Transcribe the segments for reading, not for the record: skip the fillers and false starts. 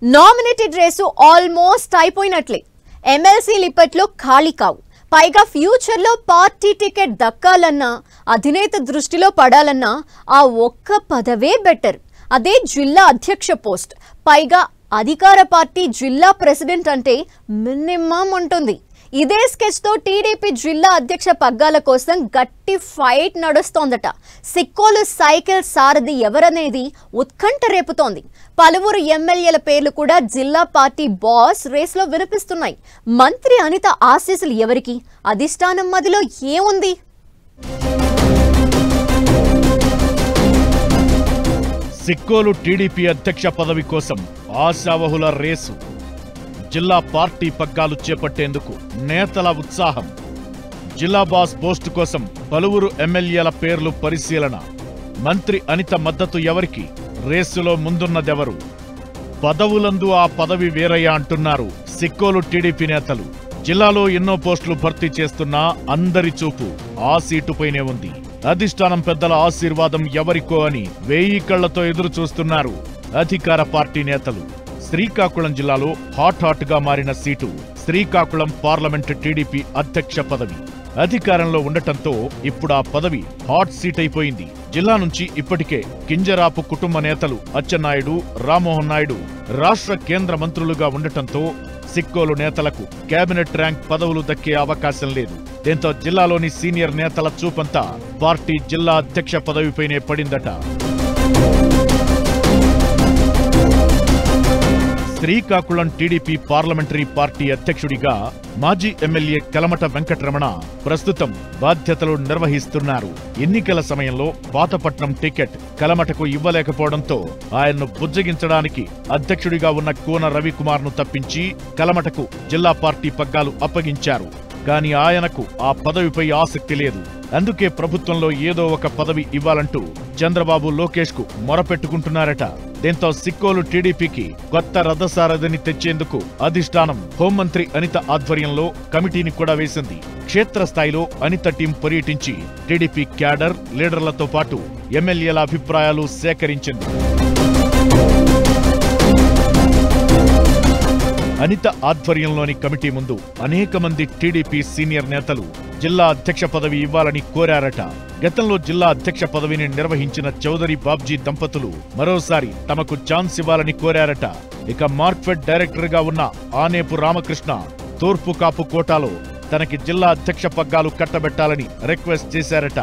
Nominated race almost అయిపోయినట్లే. ఎమ్మెల్సీలు ఇప్పట్లో ఖాళీ కావు. పైగా ఫ్యూచర్లో పార్టీ టికెట్ దక్కాలన్నా, అధినేత దృష్టిలో పడాలన్నా ఆ ఒక్క పదవే బెటర్. అదే జిల్లా అధ్యక్ష పోస్ట్. పైగా అధికార పార్టీ జిల్లా ప్రెసిడెంట్ అంటే మినిమం ఉంటుంది. ఇదే స్కెచ్ తో టీడీపీ జిల్లా అధ్యక్ష పగ్గాల కోసం గట్టి ఫైట్ నడుస్తోందట. సిక్కోలు సైకిల్ సారథి ఎవరనేది ఉత్కంఠ రేపుతోంది. పలువురు ఎమ్మెల్యేల పేర్లు కూడా జిల్లా పార్టీ బాస్ రేస్లో వినిపిస్తున్నాయి. మంత్రి అనిత ఆశీస్సులు ఎవరికి? అధిష్టానం మదిలో ఏముంది? సిక్కోలు టీడీపీ అధ్యక్ష పదవి కోసం ఆశావహుల రేసు. జిల్లా పార్టీ పగ్గాలు చేపట్టేందుకు నేతల ఉత్సాహం. జిల్లా బాస్ పోస్టు కోసం పలువురు ఎమ్మెల్యేల పేర్లు పరిశీలన. మంత్రి అనిత మద్దతు ఎవరికి? రేసులో ముందున్నదెవరు? పదవులందు ఆ పదవి వేరయ్య అంటున్నారు సిక్కోలు టీడీపీ నేతలు. జిల్లాలో ఎన్నో పోస్టులు భర్తీ చేస్తున్నా అందరి చూపు ఆ సీటుపైనే ఉంది. అధిష్టానం పెద్దల ఆశీర్వాదం ఎవరికో అని 1000 కళ్లతో ఎదురు చూస్తున్నారు అధికార పార్టీ నేతలు. శ్రీకాకుళం జిల్లాలో హాట్ గా మారిన సీటు శ్రీకాకుళం పార్లమెంట్ టీడీపీ అధ్యక్ష పదవి. అధికారంలో ఉండటంతో ఇప్పుడు ఆ పదవి హాట్ సీట్ అయిపోయింది. జిల్లా నుంచి ఇప్పటికే కింజరాపు కుటుంబ నేతలు అచ్చెన్నాయుడు, రామ్మోహన్ నాయుడు రాష్ట్ర కేంద్ర మంత్రులుగా ఉండటంతో సిక్కోలు నేతలకు కేబినెట్ ర్యాంక్ పదవులు దక్కే అవకాశం లేదు. దీంతో జిల్లాలోని సీనియర్ నేతల చూపంతా పార్టీ జిల్లా అధ్యక్ష పదవిపైనే పడిందట. శ్రీకాకుళం టీడీపీ పార్లమెంటరీ పార్టీ అధ్యక్షుడిగా మాజీ ఎమ్మెల్యే కలమట వెంకటరమణ ప్రస్తుతం బాధ్యతలు నిర్వహిస్తున్నారు. ఎన్నికల సమయంలో పాతపట్నం టికెట్ కలమటకు ఇవ్వలేకపోవడంతో ఆయన్ను బుజ్జగించడానికి అధ్యక్షుడిగా ఉన్న కూన రవికుమార్ను తప్పించి కలమటకు జిల్లా పార్టీ పగ్గాలు అప్పగించారు. కానీ ఆయనకు ఆ పదవిపై ఆసక్తి లేదు. అందుకే ప్రభుత్వంలో ఏదో ఒక పదవి ఇవ్వాలంటూ చంద్రబాబు, లోకేష్ కు మొరపెట్టుకుంటున్నారట. దీంతో సిక్కోలు టీడీపీకి కొత్త రథసారథిని తెచ్చేందుకు అధిష్టానం హోంమంత్రి అనిత ఆధ్వర్యంలో కమిటీని కూడా వేసింది. క్షేత్రస్థాయిలో అనిత టీం పర్యటించి టీడీపీ క్యాడర్ లీడర్లతో పాటు ఎమ్మెల్యేల అభిప్రాయాలు సేకరించింది. అనిత ఆధ్వర్యంలోని కమిటీ ముందు అనేక మంది టీడీపీ సీనియర్ నేతలు జిల్లా అధ్యక్ష పదవి ఇవ్వాలని కోరారట. గతంలో జిల్లా అధ్యక్ష పదవిని నిర్వహించిన చౌదరి బాబ్జీ దంపతులు మరోసారి తమకు ఛాన్స్ ఇవ్వాలని కోరారట. ఇక మార్క్ఫెడ్ డైరెక్టర్ గా ఉన్న ఆనేపు రామకృష్ణ తూర్పు కాపు కోటాలో తనకి జిల్లా అధ్యక్ష పగ్గాలు కట్టబెట్టాలని రిక్వెస్ట్ చేశారట.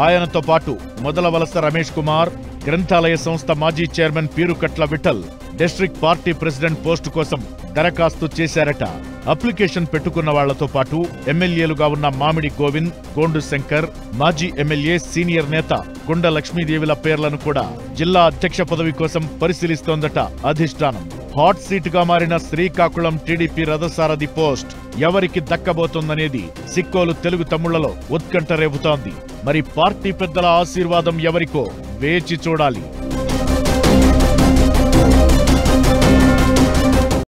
ఆయనతో పాటు మొదలవలస రమేష్ కుమార్, గ్రంథాలయ సంస్థ మాజీ chairman Peerukatla Vithal district party president post కోసం దరఖాస్తు చేశారట. అప్లికేషన్ పెట్టుకున్న వాళ్లతో పాటు ఎమ్మెల్యేలుగా ఉన్న మామిడి గోవింద్, గోండు శంకర్, మాజీ ఎమ్మెల్యే సీనియర్ నేత కొండ లక్ష్మీదేవిల పేర్లను కూడా జిల్లా అధ్యక్ష పదవి కోసం పరిశీలిస్తోందట అధిష్టానం. హాట్ సీట్ గా మారిన శ్రీకాకుళం టీడీపీ రథసారథి పోస్ట్ ఎవరికి దక్కబోతోందనేది సిక్కోలు తెలుగు తమ్ముళ్లలో ఉత్కంఠ రేపుతోంది. మరి పార్టీ పెద్దల ఆశీర్వాదం ఎవరికో వేచి చూడాలి.